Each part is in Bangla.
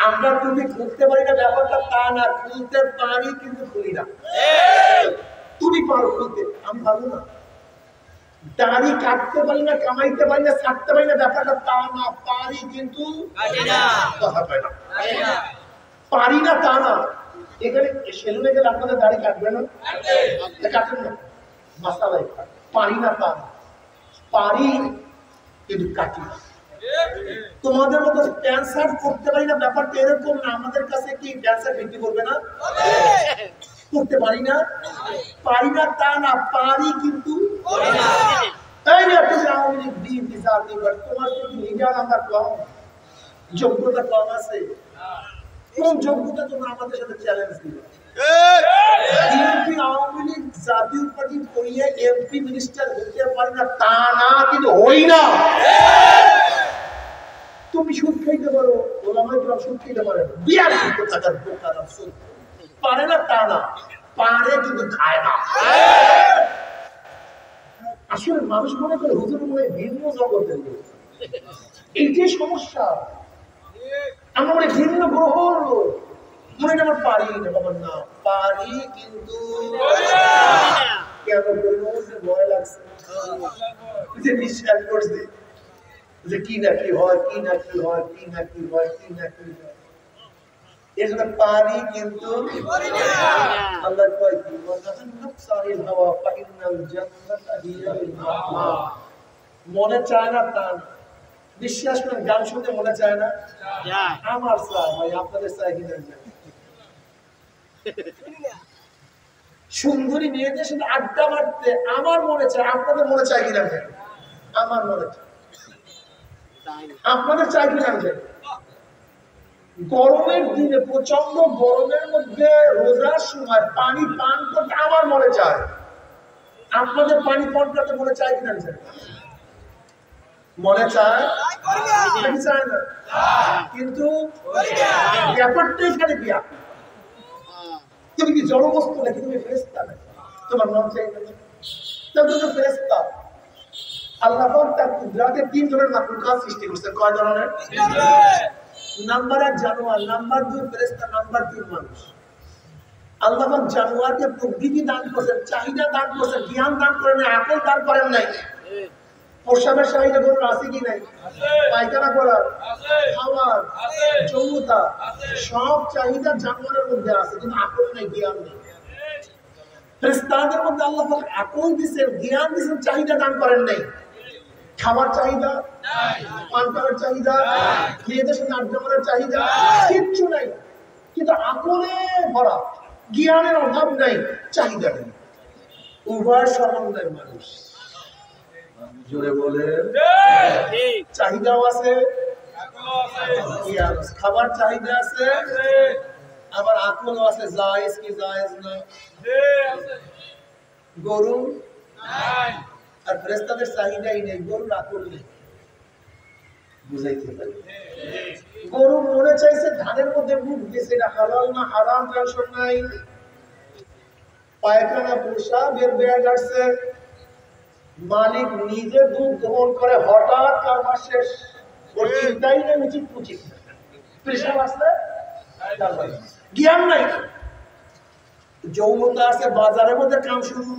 আমরা তুমি খুলতে পারি না ব্যাপারটা তা না, খুলতে পারি কিন্তু খুলি না। তুমি পারো খুলতে, আমি পারবো না। দাড়ি কাটতে পারি না, কামাইতে পারি না, ছাড়তে পারি না ব্যাপারটা তা না, পারি কিন্তু পারি না তা না। এখানে সেলুনে গেলে আপনাদের দাড়ি কাটবে না, কাটেন না, মাসালাই পারি না তা না, পারি কিন্তু কাটি না। তোমাদের মতো প্যান্ট শার্ট করতে পারি না ব্যাপারটা এরকম না। আমাদের কাছে কি প্যান্ট শার্ট বিক্রি করবে না? করতে পারি না, পারি না তা না, পারি কিন্তু তাই না। তুমি আওয়ামী লীগ বিএনপি জাতীয় পার্টি, তোমার কি লিডার আমরা কম, যোগ্যতা কম আছে? কোন যোগ্যতা তোমরা আমাদের সাথে চ্যালেঞ্জ দিবে? বিএনপি আওয়ামী লীগ জাতীয় পার্টি করিয়ে এমপি মিনিস্টার হতে পারি না তা না, কিন্তু হই না। তুমি সুদ খাইতে পারো, ওলামায়ে কেরাম সুদ খাইতে পারে, বিয়ার করতে থাকার বোকার সুদ পারে না তা না, পারে কিন্তু খায় না। আসলে মানুষ মনে করে হুজুর মনে ভিন্ন জগতের লোক, এইটাই সমস্যা। আমরা মনে ভিন্ন গ্রহর লোক, মনে আমার পারি না, বাবার না পারি কিন্তু কেন করবো, ভয় লাগছে যে বিশ্বাস করছি যে কি না কি হয়, কি না কি হয়, কি না কি হয়, কি না কি হয়, এর জন্য পারি কিন্তু আল্লাহ কয় কি মনে চায় না তা না। বিশ্বাস করেন গান শুনতে মনে চায় না, আমার চায় ভাই, আপনাদের চায় কিনা। সুন্দরী মেয়েদের সাথে আড্ডা মারতে আমার মনে চায়, আপনাদের মনে চায় কিনা? আমার মনে চায়, আপনাদের চায় কিনা? গরমের দিনে প্রচন্ড গরমের মধ্যে রোজার সময় পানি পান করতে আমার মনে চায়, আপনাদের পানি পান করতে মনে চায় কিনা? মনে চায়, চায় না, কিন্তু ব্যাপারটাই খালি বিয়া। তুমি কি জড়বস্তু নাকি তুমি ফেরেশতা নাকি? তোমার মন চাই না, তুমি তো ফেরেশতা। আল্লাহ তার কুদরতে তিন ধরনের মাখলুকাত সৃষ্টি করেছেন। কয় ধরনের? নাম্বার 1 জানোয়ার, নাম্বার 2 ফেরেশতা, নাম্বার 3 মানুষ। আল্লাহ জানোয়ারকে প্রকৃতি দান করেছেন, চাহিদা দান করেছেন, জ্ঞান দান করেন নাই, আকল দান করেন নাই। প্রসাবের চাহিদা গরুর আছে কি নাই? পায়খানা করার, খাওয়ার, যৌনতা, সব চাহিদা জানোয়ারের মধ্যে আছে, কিন্তু আকল নাই, জ্ঞান নেই। ফেরেশতাদের মধ্যে আল্লাহ পাক আকল দিয়েছেন, জ্ঞান দিয়েছেন, চাহিদা দান করেন নাই। খাবার চাহিদা নাই, পান করার চাহিদা নাই, মেয়েদের সাথে আড্ডা মারার চাহিদা কিচ্ছু নাই, কিন্তু আকলে ভরা, জ্ঞানের অভাব নাই, চাহিদা নেই। উভয় সমন্বয়ের মানুষ। জোরে বলে চাহিদাও আছে, খাবার চাহিদা আছে, আবার আকলও আছে, জায়েজ কি জায়েজ না। গরু আর ফেরেশতাদের চাহিদাই নেই, গরুর আকল নেই। বুঝাইতে পারি? গরু মনে চাইছে ধানের মধ্যে মুখ দিয়েছে, এটা হালাল না হারাম টেনশন নাই। পায়খানা পেশাবের ব্যাগ আসছে, মালিক নিজে দুধ গ্রহণ করে, হঠাৎ কারবার শেষ, ওর চিন্তাই নেই উচিত উচিত পেশাব আসলে জ্ঞান নাই। যৌনতা আছে বাজারের মধ্যে কাম শুরু,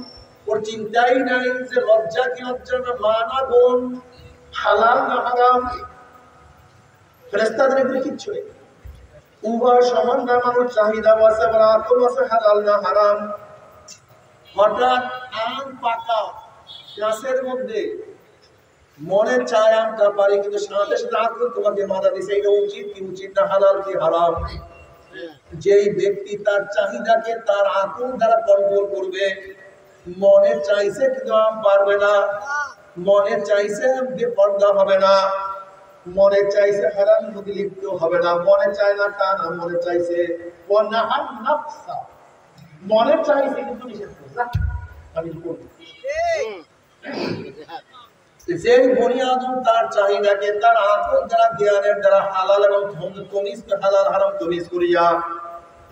ওর চিন্তাই নাই যে লজ্জা কি লজ্জা না, মা না বোন, হালাল না হারাম। ফেরেশতাদের এগুলো কিচ্ছু নেই। উভয় সমান না, মানুষ চাহিদা আছে, আবার আকল আছে, হালাল না হারাম। হঠাৎ আম পাকা গাছের মধ্যে, মনে চায় আমটা পারি, কিন্তু সাথে সাথে আকল তোমাকে বাধা দিছে, এটা উচিত কি উচিত না, হালাল কি হারাম। যেই ব্যক্তি তার চাহিদাকে তার আকল দ্বারা কন্ট্রোল করবে, মনে চাইছে কিন্তু আম পারবে না, মনে চাইছে বেপরদা হবে না, মনে চাইছে হারাম প্রতি লিপ্ত হবে না, মনে চায় না তা না, মনে চাইছে ওয়ানাহান নাফসা, মনে চাইছে কিন্তু নিষেধ করছে আমি করব। যে বনি আদম তার চাহিদাকে তার আকল দ্বারা, জ্ঞানের দ্বারা হালাল এবং তমিজ, হালাল হারাম তমিজ করিয়া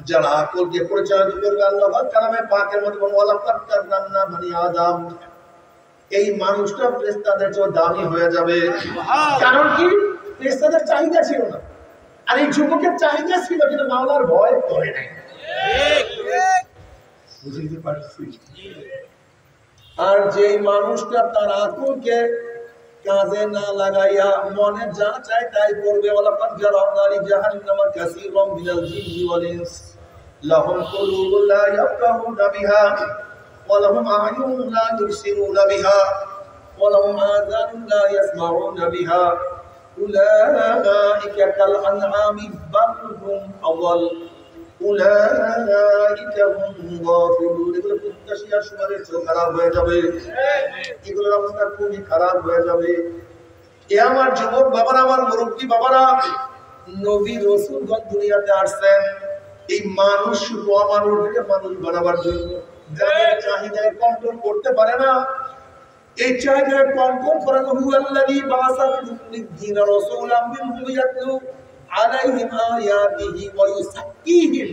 যারা আকলকে পরিচালিত করবে, আল্লাহ কালামে পাকের মধ্যে ওয়ালাকাদ কাররামনা বনি আদম, এই মানুষটা ফেরেশতাদের চেয়ে দামি হয়ে যাবে। কারণ কি? ফেরেশতাদের চাহিদা ছিল না, আর এই যুবকের চাহিদা ছিল কিন্তু মাওলার ভয় করে নাই। বুঝতে পারছি? আর যেই মানুষটা তার আকলকে কাজে না লাগাইয়া মনে যা চায় তাই করবে, ওয়ালাকাদ জারাবনা লিজাহান্নামা কাসীরাম মিনাল জিন্নি ওয়াল ইনস লাহুম কুলুবুন লা ইয়াফকাহুনা বিহা ওয়া লাহুম আ'য়ুনুন লা ইউবসিরুনা বিহা ওয়া লাহুম আযানুন লা ইয়াসমাউনা বিহা উলাইকা কাল আনআমি বাল হুম আযাল উলাইকা হুম গাফিলুন। এগুলো প্রত্যাশিয়ার সময় চোখ খারাপ হয়ে যাবে, এগুলোর অবস্থা খুবই খারাপ হয়ে যাবে। এ আমার যুবক বাবারা, আমার মুরব্বী বাবারা, নবী রাসূলগণ দুনিয়াতে আসছেন এই মানুষ শুধু অমানুষকে মানুষ বানাবার জন্য। যাদের চাহিদায় কন্ট্রোল করতে পারে না, এই চাহিদায় কন্ট্রোল করানো হুয়াল্লাযী বাআসা ফিল উম্মিয়্যিনা রাসূলাম মিনহুম ইয়াতলু আলাইহিম আয়াতিহি ওয়া ইউযাক্কিহিম।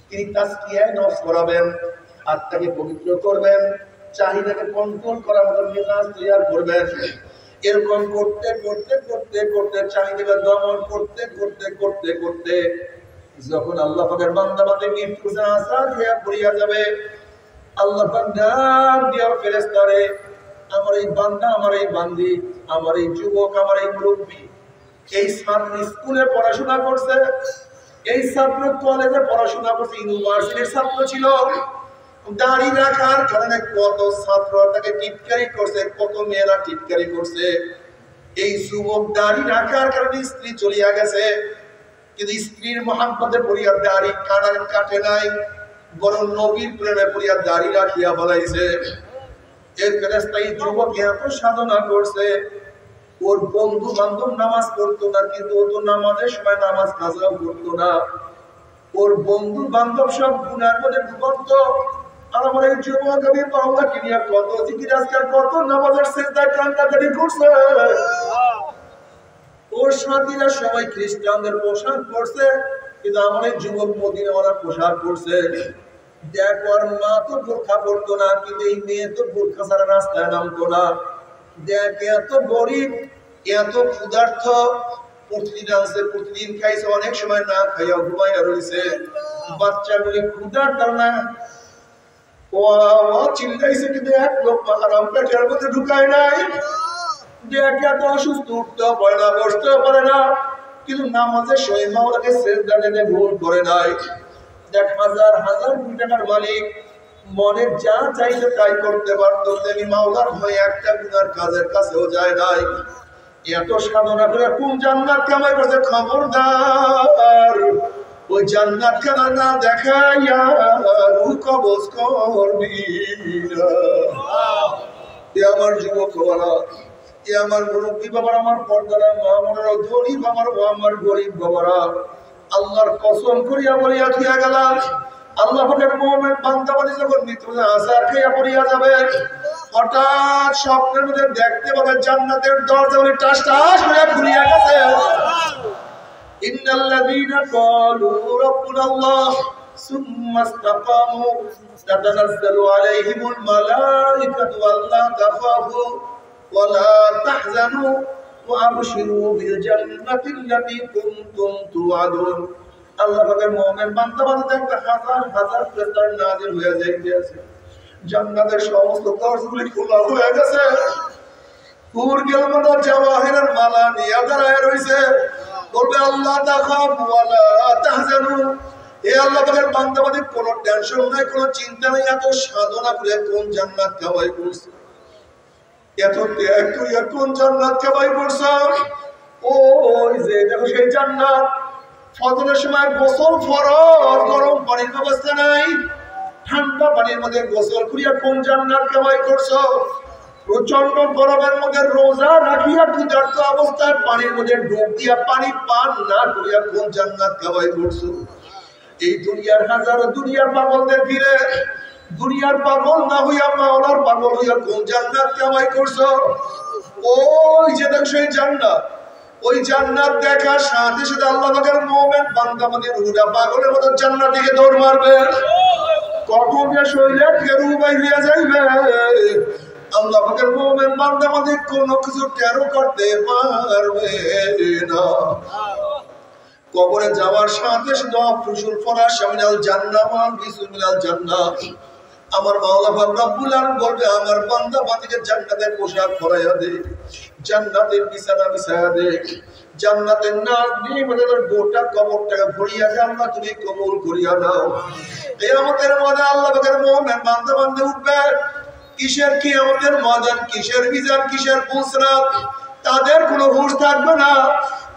তিনি তাজকিয়ায়ে নফস করাবেন, আত্মাকে পবিত্র করবেন, চাহিদাকে কন্ট্রোল করার মতো মেজাজ তৈরি করবেন। এরকম করতে করতে করতে করতে চাহিদাকে দমন করতে করতে করতে করতে যখন আল্লাহ পাকের বান্দা বান্দে মৃত্যু আসার হয়ে পড়িয়া যাবে, আল্লাহ পাক ডাক দিয়া ফেরেশতারে, আমার এই বান্দা, আমার এই বান্দি, আমার এই যুবক, আমার এই মুরব্বী, এই ছাত্র স্কুলে পড়াশোনা করছে, এই ছাত্র কলেজে পড়াশোনা করছে, ইউনিভার্সিটির ছাত্র ছিল, দাড়ি রাখার কারণে কত ছাত্র তাকে টিটকারি করছে, কত মেয়েরা টিটকারি করছে। এই যুবক দাড়ি রাখার কারণে স্ত্রী চলিয়া গেছে, কিন্তু স্ত্রীর মহাব্বতে পড়িয়া দাড়ি কাটে নাই, বরং নবীর প্রেমে পড়িয়া দাড়ি রাখিয়া ফলাইছে। এর ফেরেশতা এই যুবক এত সাধনা করছে, ওর বন্ধু বান্ধব নামাজ পড়তো না, কিন্তু ও তো নামাজের সময় নামাজ কাজাও করতো না। ওর বন্ধু বান্ধব সব গুনার মধ্যে ডুবন্ত। আর আমার এই যুবক আমি মাওলাকে নিয়ে কত জিকির আজকাল, কত নামাজের সিজদায় কান্নাকাটি করছে। ওর সাথীরা সবাই খ্রিস্টানদের পোশাক পরছে, কিন্তু আমার এই যুবক মদিনাওয়ালা পোশাক পরছে। দেখ, ওর মা তো বোরখা পরতো না, কিন্তু এই মেয়ে তো বোরখা ছাড়া রাস্তায় নামতো না। দেখ, এত গরিব, এত ক্ষুধার্ত, প্রতিদিন আসছে, প্রতিদিন খাইছে, অনেক সময় না খাইয়া ঘুমাইয়া রয়েছে। বাচ্চাগুলি ক্ষুধার্ত না, ও চিল্লাইছে, কিন্তু এক লোক হারাম পেটের মধ্যে ঢুকায় নাই। দেখ, এত অসুস্থ, উঠতেও পারে না, বসতেও পারে না, কিন্তু নামাজের সময় মাওলাকে সিজদা দিতে ভুল করে নাই। দেখ, হাজার হাজার কোটি টাকার মালিক, মনে যা চাইছে তাই করতে পারতো, তেমনি মাওলার ভয়ে একটা গুনার কাজের কাছেও যায় নাই। এত সাধনা করে কোন জান্নাত কামাই করছে, খবরদার ওই জান্নাত খানা না দেখাইয়া রূহ কবজ করবি না। এ আমার যুবক বাবারা, এ আমার মুরব্বী বাবারা, আমার পর্দারা মা, আমার ধনী বাবার, আমার গরিব বাবারা, আল্লাহর কসম করিয়া বলিয়া থিয়া গেলাম, আল্লাহ পাকের মুমিন বান্দা বান্দী যখন মৃত্যু আসার খেয়া পড়িয়া যাবে, হঠাৎ স্বপ্নের মধ্যে দেখতে পাবে জান্নাতের দরজাগুলি টাস টাস করে খুলিয়া গেছে। ইন্নাল্লাযীনা ক্বালু রাব্বুনাল্লাহ সুম্মা ইসতাকামু তাতানাজ্জালু আলাইহিমুল মালায়েকাতু আল্লা তাখাফু ওয়া লা তাহজানু ওয়া আবশিরু বিল জান্নাতিল্লাতী কুনতুম তুআদুন। আল্লাহ পাকের মুমিন বান্দা বান্দা দেখবে হাজার হাজার ফেরেশতা নাযিল হয়ে যাইতেছে, জান্নাতের সমস্ত দরজাগুলি খোলা হয়ে গেছে। হুর গেলমানা জাওয়াহিরের মালা নিয়ে দাঁড়ায় রইছে, বলবে আল্লাহ তাখাফু ওয়া লা তাহজানু। এ আল্লাহ পাকের বান্দা বান্দী, কোনো টেনশন নাই, কোনো চিন্তা নাই। এত সাধনা করে কোন জান্নাত কামাই করছে, এত ত্যাগ করিয়া কোন জান্নাত কামাই করছে। ওই যে দেখো সেই জান্নাত, ফজরের সময় গোসল ফরজ, গরম পানির ব্যবস্থা নাই, ঠান্ডা পানির মধ্যে গোসল করিয়া কোন জান্নাত কামাই করছো। প্রচন্ড গরমের মধ্যে রোজা রাখিয়া ক্ষুধার্ত অবস্থায় পানির মধ্যে ডুব দিয়া পানি পান না করিয়া কোন জান্নাত কামাই করছো। এই দুনিয়ার হাজার দুনিয়ার পাগলদের ভিড়ে দুনিয়ার পাগল না হইয়া মাওলার পাগল হইয়া কোন জান্নাত কামাই করছো। ওই যে দেখো সেই জান্নাত, ওই জান্নাত দেখার সাথে সাথে আল্লাহ পাকের মুমিন বান্দা বান্দী রুহটা পাগলের মতো জান্নাত দিকে দৌড় মারবে। কখন যে শরীরে ফেরু বাইরিয়া যাইবে, আল্লাহ পাকের মুমিন বান্দা বান্দী কোনো কিছু টেরও করতে পারবে না। কবরে যাওয়ার সাথে সাথে ফুসুল ফরাশ মিনাল জান্নাহ বিসুল মিনাল জান্নাহ, আমার মাওলা পাক রব্বুল আলামিন বলবে আমার বান্দা বান্দিকে জান্নাতের পোশাক পরাইয়া দে, জান্নাতের বিছানা বিছায়া দে, জান্নাতের নিয়ামতের গোটা কবরটাকে ভরিয়া দে, আল্লাহ তুমি কবুল করিয়া নাও। কিয়ামতের ময়দানে আল্লাহ পাকের মুমিন বান্দা বান্দি উঠবে। কিসের কিয়ামতের ময়দান, কিসের মিজান, কিসের পুসরাত, তাদের কোনো হুঁশ থাকবে না।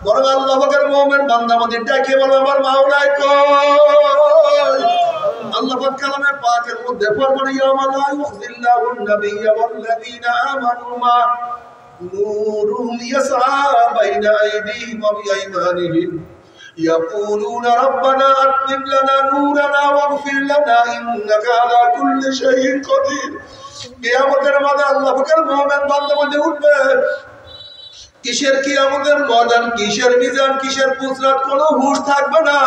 বরং আল্লাহ পাকের মুমিন বান্দা বান্দি ডেকে বলবে আমার মাওলাই কই। আল্লাহ পাক কালামে পাকের মধ্যে ফরমান ইয়াউমা লা ইউযিল্লাহুন নাবিয়্যা ওয়াল্লাযীনা আমানু মা নূরুহুম ইয়াসআ বাইনা আইদিহিম ওয়া বিআইমানিহিম ইয়াকুলুনা রাব্বানা আতমিম লানা নূরানা ওয়াগফির লানা ইন্নাকা আলা কুল্লি শাইইন কাদির। কিয়ামতের মাঠে আল্লাহ পাকের মুমিন বান্দা বান্দি উঠবে। কিসের কিয়ামতের ময়দান, কিসের মিজান, কিসের পুসরাত, কোনো হুঁশ থাকবে না।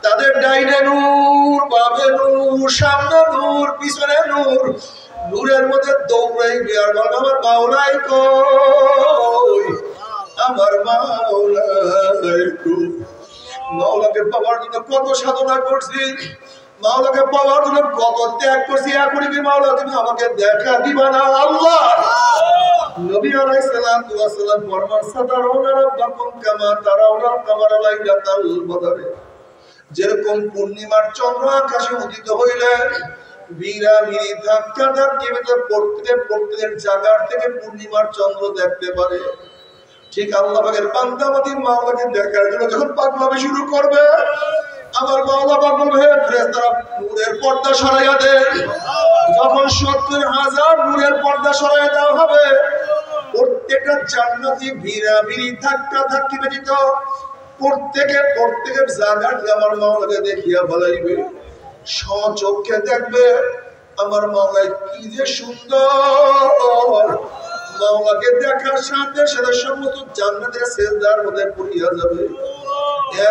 তাদের ডাইনে নূর, বামে নূর, সামনে নূর, পিছনে নূর, নূরের মধ্যে দৌড়াইবে আর বলবে আমার মাওলাই কই, আমার মাওলাই কই। মাওলাকে পাওয়ার জন্য কত সাধনা করছি, মাওলাকে পাওয়ার জন্য কত ত্যাগ করছি, এখনই কি মাওলা তুমি আমাকে দেখা দিবা না? আল্লাহ নবী আলাইহিস সালাতু ওয়াস সালাম ফরমান সাতারাউনা রাব্বাকুম কামা তারাউনাল কামারা লাইলাতাল বদরে, যেরকম পূর্ণিমার চন্দ্র আকাশে উদিত হইলে বিরামিনী ধাক্কা ধাক্কি প্রত্যেক জায়গার থেকে পূর্ণিমার চন্দ্র দেখতে পারে, ঠিক আল্লাহ পাকের বান্দা বান্দি মাওলাকে দেখার জন্য যখন পাগলামি শুরু করবে, আমার মাওলা পাক বলবে হে ফেরেশতারা নূরের পর্দা সরাইয়া দে। যখন ৭০,০০০ নূরের পর্দা সরাইয়া দেওয়া হবে, প্রত্যেকটা জান্নাতি বিরামিনী ধাক্কা ধাক্কি ব্যতীত প্রত্যেকের জায়গাটি আমার মাওলাকে দেখিয়া বলাইবে, স্বচক্ষে দেখবে আমার মাওলাই কি যে সুন্দর। মাওলাকে দেখার সাথে সাথে সমস্ত জান্নাতের সেজদার মধ্যে পড়িয়া যাবে।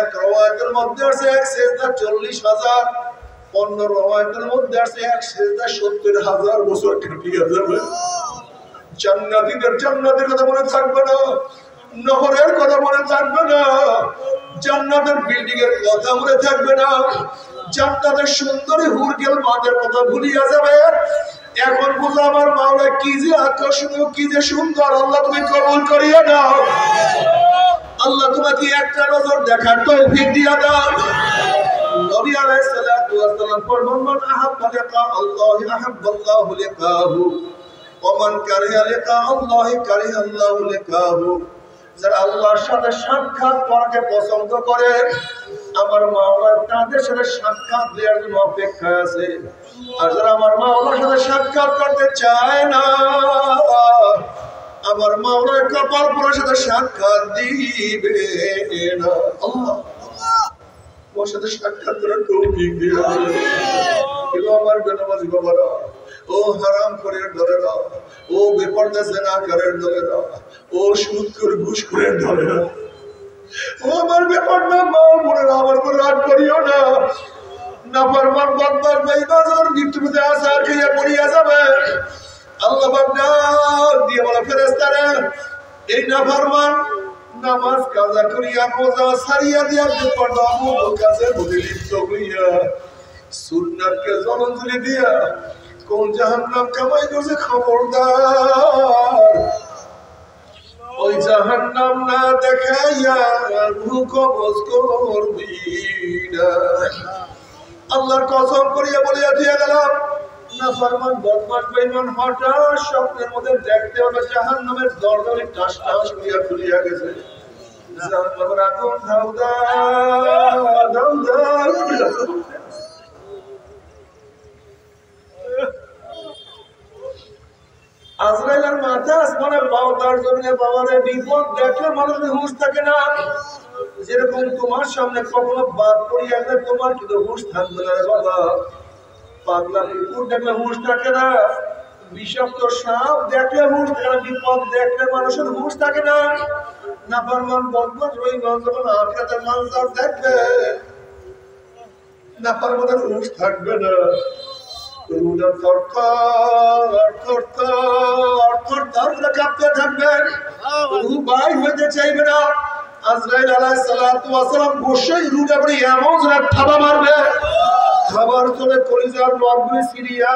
এক রওয়ায়াতের মধ্যে আছে এক সেজদা ৪০,০০০, অন্য রওয়ায়াতের মধ্যে আছে এক সেজদা ৭০,০০০ বছর কাটিয়া যাবে। জান্নাতের কথা মনে থাকবে না, নহরের কথা মনে থাকবে না, জান্নাতের বিল্ডিং এর কথা মনে থাকবে না, জান্নাতের সুন্দরী হুরগেল মাদের কথা ভুলিয়া যাবে। এখন বুঝো আমার মাওলা কি যে আকর্ষণীয়, কি যে সুন্দর। আল্লাহ তুমি কবুল করিয়া নাও। আল্লাহ তোমাকে একটা নজর দেখার তৌফিক দিয়া দাও। নবী আলাইহিস সালাতু ওয়াস সালাম ফরমান মান আহাব্বা লিকা আল্লাহি আহাব্বাল্লাহু লিকাহু ওয়া মান কারিহা লিকা আল্লাহি কারিহা আল্লাহু লিকাহু। যারা আল্লাহর সাথে সাক্ষাৎ করাকে পছন্দ করে, আমার মাওলা তাদের সাথে সাক্ষাৎ দেওয়ার জন্য অপেক্ষায় আছে। আর যারা আমার মাওলার সাথে সাক্ষাৎ করতে চায় না, আমার মাওলার কপাল পুরোর সাথে সাক্ষাৎ দিবে না। আল্লাহ ওর সাথে সাক্ষাৎ করার তৌফিক দিয়ে দিও। আমার বেনামাজি বাবারা, ও হারাম করে ধরেরা, ও বেপরদা জিনাকারের ধরেরা, ও সুদখোর ঘুষখোরের ধরেরা, ও আমার বেপরদা মা বোনেরা, আমার উপর রাগ করিও না। নাফরমান বদমাশ বেঈমান মৃত্যুতে আসার খেয়ে পড়িয়া যাবে। আল্লাহ পাক ডাক দিয়ে বলে ফেরেশতারা, এই নাফরমান নামাজ কাজা করিয়া রোজা ছাড়িয়া দিয়া বেপরদা আমল কাজের মধ্যে লিপ্ত হইয়া সুন্নাতকে জলাঞ্জলি দিয়া কোন জাহান্নাম কামাই করছে, খবরদার ওই জাহান্নাম না দেখাইয়া রূহ কবজ করবি না। আল্লাহর কসম করিয়া বলিয়া দিয়া গেলাম, নাফরমান বদমাশ বেঈমান হঠাৎ স্বপ্নের মধ্যে দেখতে হবে জাহান্নামের দরজাটি টাস টাস করিয়া খুলিয়া গেছে। জাহান্নামের আগুন ধাউদার ধাউদার আজরাইলের মাথা আসমানে পাওয়ার জমিনে বাবারে বিপদ দেখলে মানুষের হুঁশ থাকে না। যেরকম তোমার সামনে কখনো বাদ পড়িয়া গেলে তোমার কিন্তু হুঁশ থাকবে না রে বাবা। পাগলা কুকুর দেখলে হুঁশ থাকে না, বিষাক্ত সাপ দেখলে হুঁশ থাকে না, বিপদ দেখলে মানুষের হুঁশ থাকে না। নাফরমান বদমাশ বেঈমান যখন আখিরাতের মানজার দেখবে, নাফরমানের হুঁশ থাকবে না। কাঁপতে থাকবে, বাইর হইতে চাইবে না। আজরাইল আলাইহিস সালাতু ওয়াস সালাম বসেই রুডে পড়ে এমন জোরে থাবা মারবে, খাবার চলে কলিজার নরগুলি সিরিয়া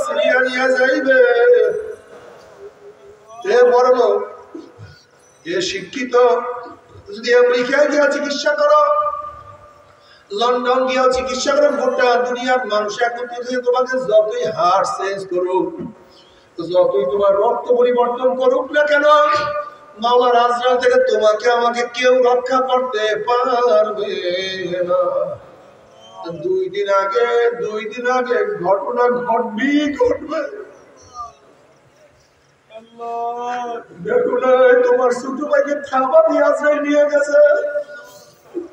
সিরিয়া নিয়ে যাইবে। এ বড় লোক, এ শিক্ষিত, যদি আমেরিকায় গিয়ে চিকিৎসা করো, লন্ডন গিয়ে চিকিৎসা করো, গোটা দুনিয়ার মানুষ একত্রিত হয়ে তোমাকে যতই হার্ট চেঞ্জ করুক, যতই তোমার রক্ত পরিবর্তন করুক না কেন, মাওলার আজরাইল থেকে তোমাকে আমাকে কেউ রক্ষা করতে পারবে না। 2 দিন আগে ঘটনা ঘটবে। দেখো না, তোমার ছোট ভাইকে থাবা দিয়ে আজরাইল নিয়ে গেছে।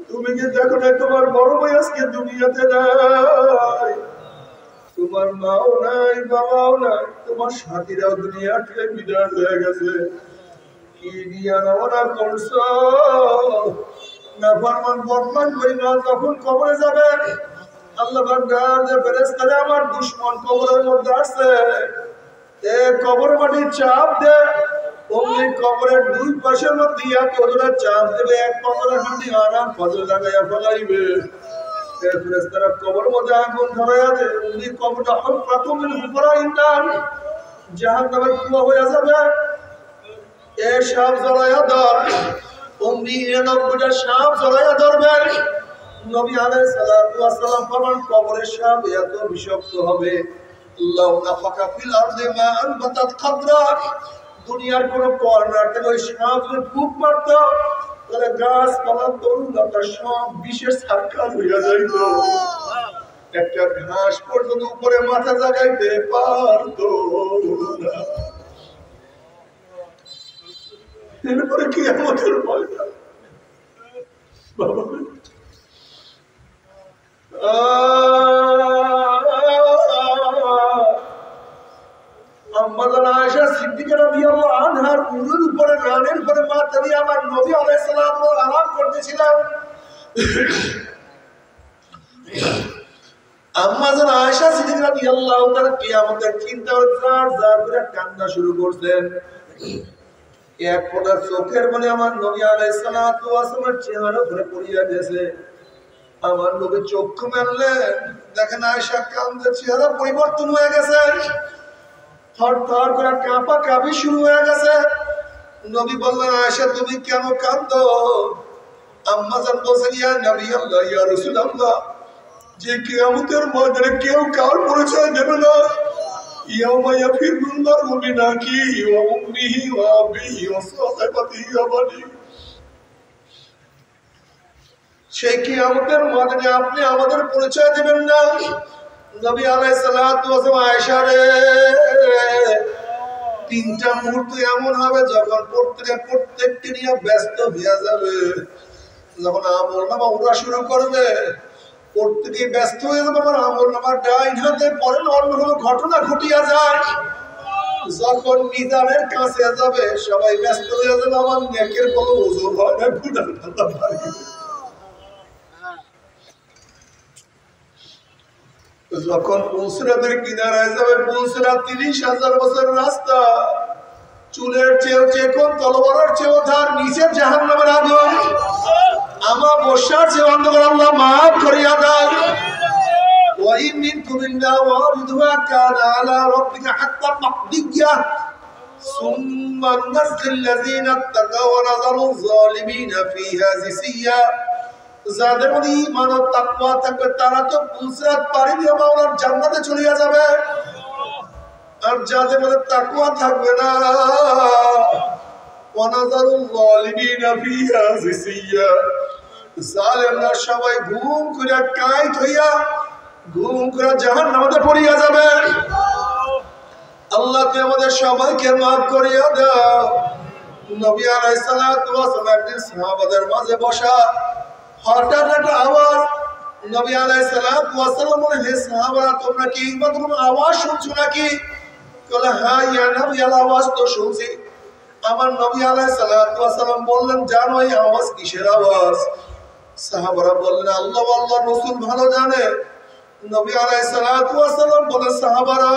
তুমি কি দেখো না, তোমার বড় ভাই আজকে দুনিয়াতে নাই, তোমার মাও নাই, বাবাও নাই, তোমার সাথীরাও দুনিয়া থেকে বিদায় হয়ে গেছে। কি দিয়া রওনা করছো? নাফরমান বদমান কইরা যখন কবরে যাবে, আল্লাহ বান্দার যে ফেরেশতারা আমার দুশমন কবরের মধ্যে আছে, এ কবর মাটি চাপ দে, ওই কবরের 2 পাশের মধ্যে এক ওজনের চাপ দেবে, এক কবরের হাঁটি আরাম ফজর লাগাইয়া ফলাইবে। এ ফেরেশতারা কবর মধ্যে আগুন ধরাইয়া দে, ওই কবরটা প্রথমে উপরা ইন্দান জাহান্নামের কুয়া হয়ে যাবে। এ সাপ জ্বলাইয়া ধর, অমনি 99টা সাপ জ্বলাইয়া ধরবেন। নবী আলাইহিস সালাতু ওয়াস সালাম ফরমান, কবরের সাপ এত বিষাক্ত হবে, লাউ নাফাকা ফিল আরদি মা আনবাতাত খাদরা, দুনিয়ার কোন কর্নার থেকে ওই সাপ যদি ফুঁক মারত, তাহলে গাছপালা তরুলতা সব বিষের সাক্ষাৎ হইয়া যাইত, একটা ঘাস পর্যন্ত উপরে মাথা জাগাইতে পারত না। এরপরে কি আমাদের ময়দা বাবা, আম্মাজান আয়েশা সিদ্দিকা রাদিয়াল্লাহু আনহার উরুর উপরে রানের উপরে মাথা দিয়ে আমার নবী আলাইহিস সালাম আরাম করতেছিলেন। আম্মাজান আয়েশা সিদ্দিকা রাদিয়াল্লাহু তাআলা কিয়ামতের চিন্তা করে কান্না শুরু করতেন। এক ফোঁটা চোখের মানে আমার নবী আলাইহিস সালাতু ওয়াস সালামের চেহারা ধরে পড়িয়া গেছে। আমার নবী চক্ষু মেললেন, দেখেন আয়েশা কাঁদছে, চেহারা পরিবর্তন হয়ে গেছে, থরথর করে কাঁপা কাঁপি শুরু হয়ে গেছে। নবী বললেন, আয়েশা তুমি কেন কাঁদো? আম্মাজান বলছেন, ইয়া নবী আল্লাহ, ইয়া রাসূলুল্লাহ, যে কিয়ামতের ময়দানে কেউ কার পরিচয় দেবে না। ইয়াউমা ইয়াফিরুল মারউ মিন আখিহি ওয়া উম্মিহি ওয়া আবিহি ওয়া সাহিবাতিহি ওয়া বানিহি, সেই কিয়ামতের ময়দানে আপনি আমাদের পরিচয় দিবেন না। নবী আলাইহিস সালাতু ওয়াস সালাম, আয়েশা রে, 3টা মুহূর্ত এমন হবে যখন প্রত্যেকটি নিয়ে ব্যস্ত হয়ে যাবে। যখন আমলনামা উড়া শুরু করবে, প্রত্যেকে ব্যস্ত হয়ে যাবে, আমার আমলনামার ডাইন হাতে পরে অন্য কোনো ঘটনা ঘটিয়া যায়। যখন মিজানের কাছে যাবে, সবাই ব্যস্ত হয়ে যাবে, আমার নেকের কোনো ওজন হয় না, গুনার পাল্লা ভারী। যখন পুলসিরাতের কিনারায় যাবে, পুলসিরাত 30,000 বছরের রাস্তা, চুলের চেয়েও চেকন, তলবারের চেয়েও ধার, নিচে জাহান্নামের আগুন, আমার বর্ষার চেয়ে অন্ধকার, আল্লাহ মাফ করিয়া দেয়। ওয়াইন মিনকুম ইল্লা ওয়ারিদুহা কানা আলা রাব্বিকা হাত্তান মাকদিয়া সুম্মা নাসজিল্লাযিনা তাকাও ওয়া নাযারু যালিমিনা ফিহা জিসিয়া। যাদের মধ্যে ঈমান ও তাকওয়া থাকবে তারা তো পুলসিরাত পাড়ি দিয়ে মাওলার জান্নাতে চলে যাবে, আর যাদের মধ্যে তাকওয়া থাকবে না, ওয়া নাযারু যালিমিনা ফিহা জিসিয়া, জালেমরা সবাই ঘুম করে কাইত হইয়া ঘুম করে জাহান্নামে পড়িয়া যাবে। আল্লাহ তুমি আমাদের সবাইকে মাফ করিয়া দাও। নবী আলাইহিস সালাতু ওয়াস সালাম একদিন সাহাবাদের মাঝে বসা, হঠাৎ একটা আওয়াজ, নবী আলাইহিস সালাতু ওয়াস সালাম বলে, হে সাহাবারা, তোমরা কি কোনো আওয়াজ শুনছো নাকি? বলে, হ্যাঁ ইয়া নবী, আওয়াজ তো শুনছি। আমার নবী আলাইহিস সালাতু ওয়াস সালাম বললেন, জানো এই আওয়াজ কিসের আওয়াজ? সাহাবারা বললেন, আল্লাহ আল্লাহর রাসূল ভালো জানে। নবী আলাইহিস সালাতু ওয়াস সালাম বলে, সাহাবারা,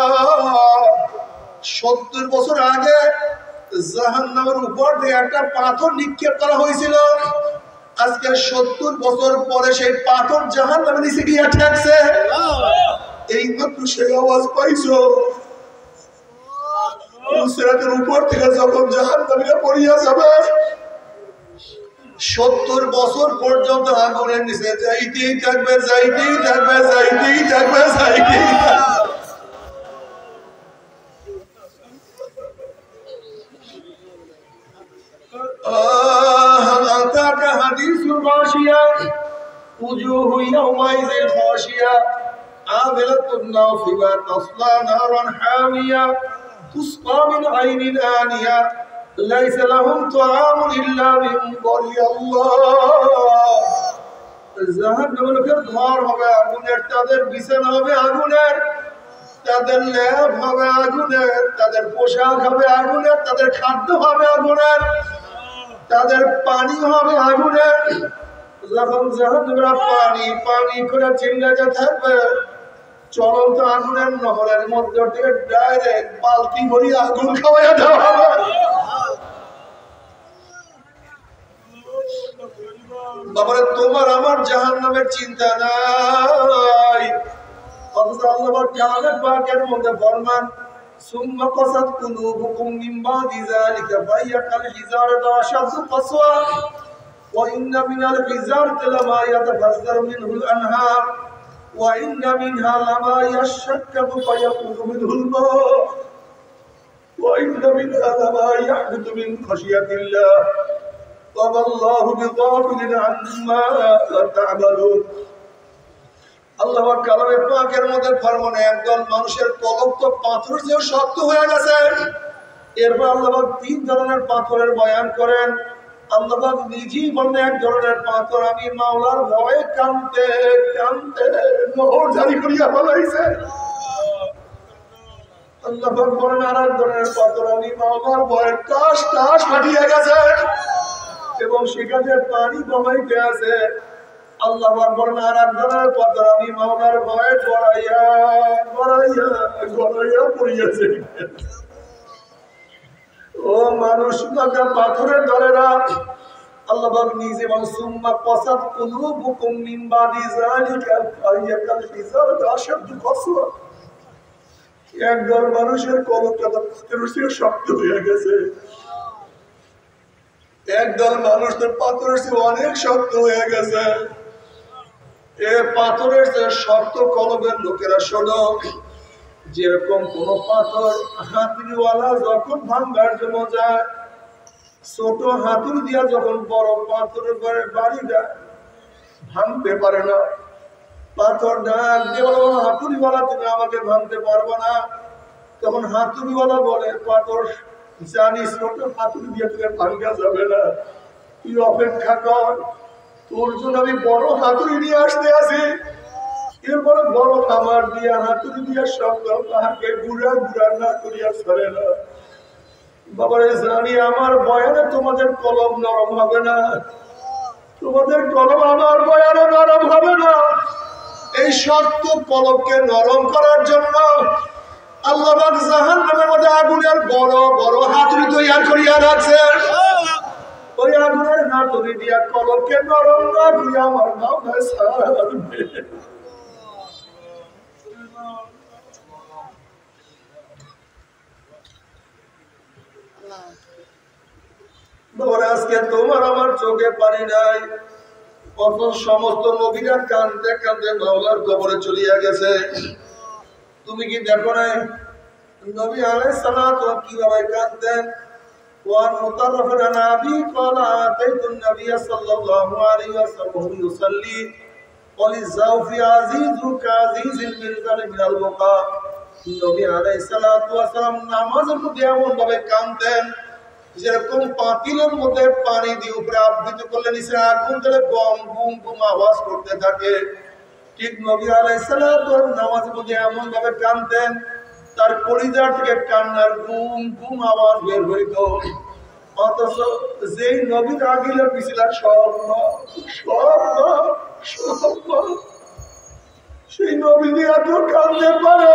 70 বছর আগে জাহান্নামের উপর দিয়ে একটা পাথর নিক্ষেপ করা হয়েছিল। আজকে 70 বছর পরে সেই পাথর জাহান্নামের নিচে গিয়ে ঠেকছে। এই মাত্র সেই আওয়াজ পাইছো, সিরাতের উপর থেকে যখন জাহান্নামীরা পড়িয়া যাবে 70 বছর পর্যন্ত আগুনের নিচে যাইতেই থাকবে, যাইতেই থাকবে, যাইতেই থাকবে, যাইতেই থাকবে। أتاك حديث الغاشية وجوه يومئذ خاشية عاملة ناصبة تصلى نارا حامية تسقى من عين آنية ليس لهم طعام إلا من ضريع الله জাহান্নামের লোকের ঘর হবে আগুনের, তাদের বিছানা হবে আগুনের, তাদের লেপ হবে আগুনের, তাদের পোশাক হবে আগুনের, তাদের খাদ্য হবে আগুনের, তাদের পানি হবে আগুনের। যখন জাহান্নামীরা পানি পানি করে চিল্লাতে থাকবে, চলন্ত আগুনের নহরের মধ্যে থেকে ডাইরেক্ট বালতি ভরি আগুন খাওয়াইয়া দেওয়া হবে। বাবারে তোমার আমার জাহান্নামের চিন্তা নাই, অথচ আল্লাহ কালামের পাকের মধ্যে ফরমান সুম্মা কাসাত কুলুবুকুম মিন বাদি যালিকা ফাহিয়া কাল হিজারাতি আশাদ্দু কাসওয়া ওয়া ইন্না মিনাল হিজারতি লামা ইয়াতাফাজ্জারু মিনহুল আনহার ওয়া ইন্না মিনহা লামা ইয়াশাক্কাকু ফায়াখরুজু মিনহুল মা ওয়া ইন্না মিনহা লামা ইয়াহবিতু মিন খাশিয়াতিল্লাহ ওয়া আল্লাহু বিগাফিলিন আম্মা তা'মালুন। আল্লাহ কালামের পাকের মধ্যে ফরমান একদল মানুষের কলব তো পাথর চেয়ে শক্ত হয়ে গেছে। এরপর আল্লাহ 3 ধরনের পাথরের বয়ান করেন। আল্লাহ নিজেই বলেন এক ধরনের পাথর আমি মাওলার ভয়ে কাঁদতে কাঁদতে মোহর জারি করিয়া ফেলাইছে। আল্লাহ বলেন আর এক ধরনের পাথর আমি মাওলার ভয়ে টাস টাস ফাটিয়ে গেছে এবং সেখানে পানি কমাইতে আছে। আল্লাহ বলেন আর এক ধরনের পাথর আমি মাওলার ভয়ে গড়াইয়া গড়াইয়া গড়াইয়া পড়িয়াছে। ও মানুষ পাথরের দলেরা, আল্লাহ নিজে সুম্মা কাসাত কুলুবুকুম মিন বাদি যালিকা ফাহিয়া কাল হিজারাতি আশাদ্দু কাসওয়া। একদল মানুষের কলবটা পাথরের চেয়ে শক্ত হয়ে গেছে, একদল মানুষ তো পাথরের চেয়ে অনেক শক্ত হয়ে গেছে। এ পাথরের যে শক্ত কলবের লোকেরা শোনো, যেরকম কোন পাথর হাতুড়িওয়ালা যখন ভাঙবার জন্য যায়, ছোট হাতুড়ি দিয়া যখন বড় পাথরের ঘরে বাড়ি দেয় ভাঙতে পারে না। পাথর ডাক দিয়ে বলো হাতুড়িওয়ালা তুমি আমাকে ভাঙতে পারবো না। তখন হাতুড়িওয়ালা বলে পাথর জানিস ছোট হাতুড়ি দিয়ে তোকে ভাঙা যাবে না, তুই অপেক্ষা কর, তোর জন্য আমি বড় হাতুড়ি নিয়ে আসতে আছি। এরপরে বড় খামার দিয়া হাতুড়ি দিয়া সব পাহাড়কে গুড়া গুড়া না করিয়া সরে না। বাবারে জানি আমার বয়ানে তোমাদের কলম নরম হবে না, তোমাদের কলম আমার বয়ানে নরম হবে না। এই শক্ত কলমকে নরম করার জন্য আল্লাহ পাক জাহান্নামের মধ্যে আগুনের বড় বড় হাতুড়ি তৈরি করিয়া রাখছেন। ওই আগুনের হাতুড়ি দিয়া কলমকে নরম না করিয়া আমার মাথায় ছাড়বে। আজকে তোমার আমার চোখে পানি নাই, কত সমস্ত নবীরা কাঁদতে কাঁদতে মাওলার কবরে চলিয়া গেছে। তুমি কি দেখো নাই নবী আলাইহিস সালাতু কিভাবে কাঁদতেন? ওয়ান মুতাররাফান নাবী ক্বালা আতাইতুন নবিয়্য সাল্লাল্লাহু আলাইহি ওয়াসাল্লাম ইউসাল্লি ওয়ালিযাউফি আজিজু কাযিজিল মিরজাল মিনাল বুকা। নবী আলাইহিস সালাতু ওয়াসাল্লাম নামাজের মধ্যে এমন ভাবে কাঁদতেন যেরকম পাতিলের মধ্যে পানি দিয়ে উপরে আবৃত করলে নিচে আগুন ধরে গম গুম গুম আওয়াজ করতে থাকে। ঠিক নবী আলাইহিস সালাতু নামাজের মধ্যে এমন ভাবে কাঁদতেন তার কলিজা থেকে কান্নার গুম গুম আওয়াজ বের হইত। অথচ যেই নবীর আগিলা পিছিলা সব সেই নবী এত কাঁদতে পারে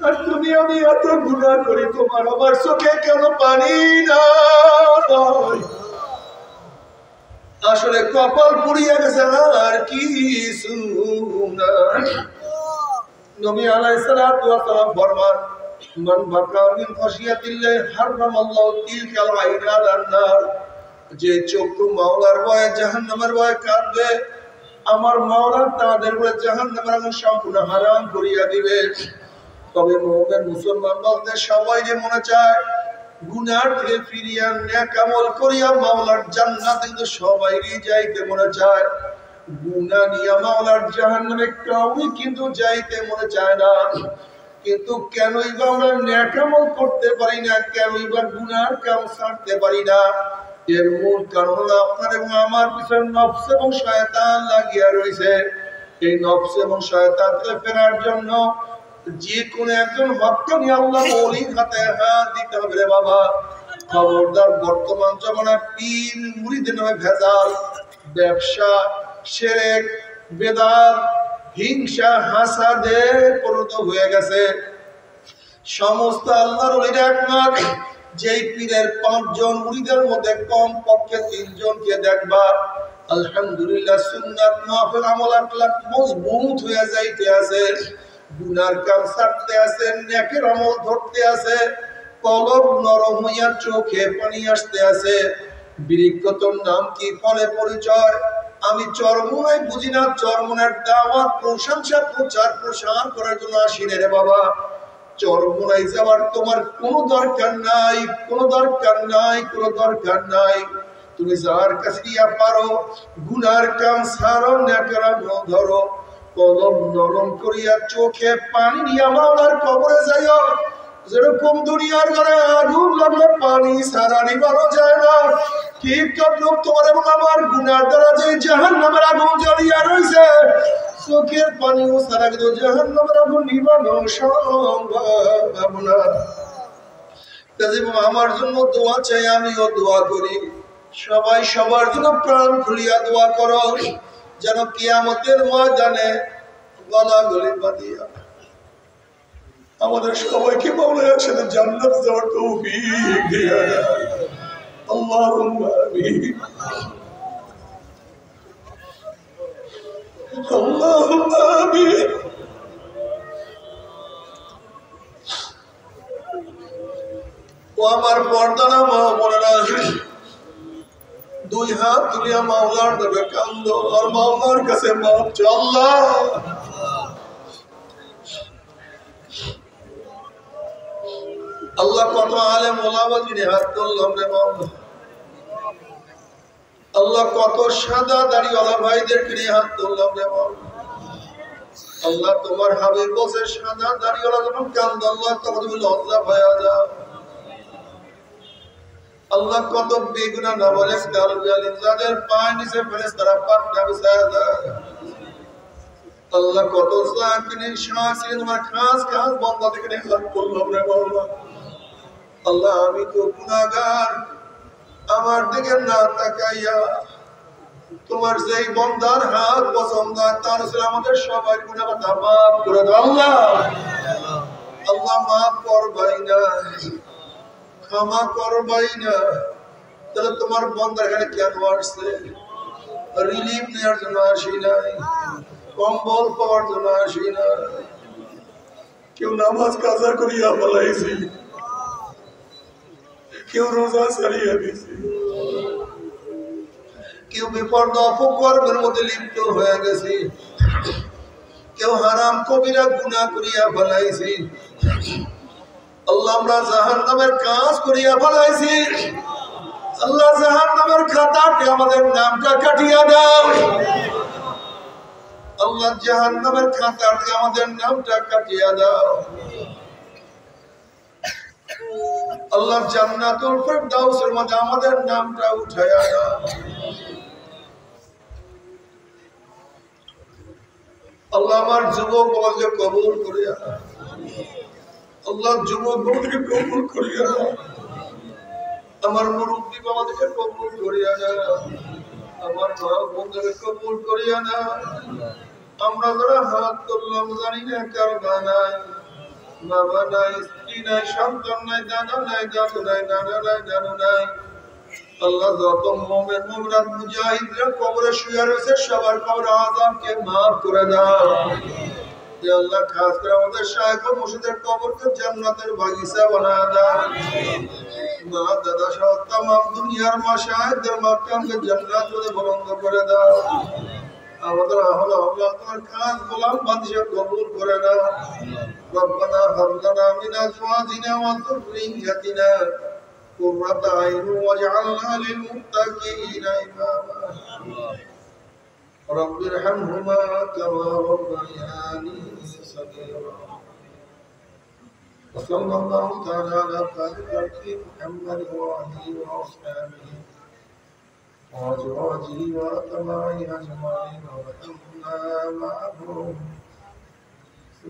আর তুমি আমি এত গুনাহ করি, তোমার আমার চোখে কেন পানি না? আসলে কপাল পুড়িয়ে গেছে, আর কিছু না। নবী আলাইহিস সালাতু ওয়াস সালাম ফরমান, মান বাকা মিন খাশিয়াতিল্লাহি হারামাল্লাহু তিলকাল আইনা আলান নার। যে চক্ষু মাওলার ভয়ে জাহান্নামের ভয়ে কাঁদবে, আমার মাওলা তাদের উপরে জাহান্নামের আগুন সম্পূর্ণ হারাম করিয়া দিবে। তবে মুমিন মুসলমান বলতে সবাই যে মনে চায় গুনার থেকে ফিরিয়া নেক আমল করিয়া মাওলার জান্নাতে, কিন্তু সবাইরই যাইতে মনে চায়। গুনাহ নিয়ে মাওলার জাহান্নামে কাউই কিন্তু যাইতে মনে চায় না। কিন্তু কেনই বা আমরা নেক আমল করতে পারি না, কেনই বা গুনার কাম ছাড়তে পারি না? এর মূল কারণ হলো আপনার এবং আমার পিছনে নফস এবং শয়তান লাগিয়া রয়েছে। এই নফস এবং শয়তানকে ফেরার জন্য যে কোনো একজন হক্কানি আল্লাহ ওলির হাতে হাত দিতে হবে রে বাবা। খবরদার, বর্তমান জমানায় পীর মুরিদের নামে ভেজাল, ব্যবসা, শিরক, বেদাত, হিংসা, হাসাদে পরিণত হয়ে গেছে। সমস্ত আল্লাহর ওলিরা একমাত্র যেই পীরের 5 জন মুরিদের মধ্যে কম পক্ষে 3 জনকে দেখবা আলহামদুলিল্লাহ সুন্নাত মাহফিল আমল আখলাক মজবুত হয়ে যাইতে আছে, গুনার কাম ছাড়তে আছে, নেকের আমল ধরতে আছে, কলব নরম হইয়া চোখে পানি আসতে আছে। বৃক্ষতর নাম কি, ফলে পরিচয়? আমি চরমোনায় বুঝি না, চরমোনার দাওয়াত প্রশংসা প্রচার প্রসার করার জন্য আসি রে বাবা। চরমোনায় যাওয়ার তোমার কোনো দরকার নাই, কোনো দরকার নাই, কোনো দরকার নাই। তুমি যার কাছে গিয়া পারো গুনার কাম ছাড়ো, নেকের আমল ধরো, কলম নরম করিয়া চোখে পানি নিয়ে মাওলার কবরে যাইও। যেরকম দুনিয়ার ঘরে আগুন লাগলে পানি ছাড়া নিবানো যায় না, ঠিক তদ্রুপ তোমার এবং আমার গুনার দ্বারা যে জাহান্নামের আগুন জ্বলিয়া রয়েছে, চোখের পানিও ছাড়া কিন্তু জাহান্নামের আগুন নিবানো সম্ভব না। আমার জন্য দোয়া চাই, আমিও দোয়া করি। সবাই সবার জন্য প্রাণ খুলিয়া দোয়া করো, যেন কিয়ামতের ময়দানে গলাগলি বাঁধিয়া আমাদের সবাইকে মাওলা একসাথে জান্নাত যাওয়ার তৌফিক দিয়া দেয়। আল্লাহুম্মা আমিন, আল্লাহুম্মা আমিন। ও আমার পর্দানা মা বোনেরা, 2 হাত তুলিয়া মাওলার দেবে কান্দো আর মাওলার কাছে মাপ চাও। আল্লাহ, আল্লাহ কত আলেম ওলামা যিনি হাত তুললাম রে মাওলা। আল্লাহ কত সাদা দাড়িওয়ালা ভাইদেরকে নিয়ে হাত তুললাম রে মাওলা। আল্লাহ তোমার হাবিব বসে সাদা দাড়িওয়ালা যখন কান্দ, আল্লাহ তখন তুমি লজ্জা পাওয়া যাও। আল্লাহ কত বেগুনা নামালেক দারুল যাদের পায়ের নিচে ফেরেশতারা পাকড়া বিছায়া দেয়। আল্লাহ কত জাকিরিন শাকিরিন তোমার খাস খাস বান্দা থেকে হাত তুললাম রে মাওলা। আল্লাহ আমি তো গুনাহগার, আমার দিকে না তাকাইয়া তোমার যেই বান্দার হাত পছন্দ তার উপরে আমাদের সবাই গুনাহ কথা মাফ করে দাও। আল্লাহ, আল্লাহ মাফ করবাই না, ক্ষমা করবাই না। তাহলে তোমার বান্দার এখানে কেন আসছে? রিলিফ নেওয়ার জন্য আসি নাই, কম্বল পাওয়ার জন্য আসি না। কেউ নামাজ কাজা করিয়া ফেলাইছি, কেউ রোজা ছাড়িয়া দিছি, কেউ বেপরদা অপকর্মের মধ্যে লিপ্ত হয়ে গেছি, কেউ হারাম কবিরা গুনাহ করিয়া ফেলাইছি। আল্লাহ আমরা জাহান্নামের কাজ করিয়া ফেলাইছি। আল্লাহ জাহান্নামের খাতাতে আমাদের নামটা কাটিয়া দাও। আল্লাহ জাহান্নামের খাতাতে আমাদের নামটা কাটিয়া দাও। আল্লাহ জান্নাতুল ফিরদাউসের মধ্যে আমাদের নামটা উঠায়া দাও। আল্লাহ আমার যুবক বাবাকে কবুল করিয়া দাও। আল্লাহ যুবক বাবাকে কবুল করিয়া দাও। আমার মুরব্বী বাবাকে কবুল করিয়া দাও। আমার মা বোনকে কবুল করিয়া দাও। আমরা যারা হাত তুললাম জানি না কার নাই, বাবা নাই, স্ত্রী নাই, সন্তান নাই, দাদা নাই, দাদু নাই, নানা নাই, নানু নাই। আল্লাহ যত মুমিন মুমিনাত মুজাহিদরা কবরে শুয়ে রয়েছে সবার কবর আযাবকে maaf করে দাও। ইয়া আল্লাহ, খাস করে আমাদের শায়েখ ও মুর্শিদের কবরকে জান্নাতের বাগিচা বানায় দাও। মা দাদা সহ তামাম দুনিয়ার মাশায়েখদের মাকামকে জান্নাতে বুলন্দ করে দাও। আমাদের আহলে আওলাদ তোমার খাস গোলাম বাদশা কবুল করে নাও। রব্বানা হাব লানা মিন আজওয়াজিনা ওয়া যুররিয়্যাতিনা قرة أعين واجعلنا للمتقين إماما رب ارحمهما كما ربياني صغيرا وصلى الله تعالى على خير خلقه محمد وآله وأصحابه وأزواجه وأتباعه أجمعين وارحمنا معهم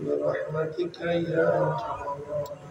برحمتك يا أرحم الراحمين.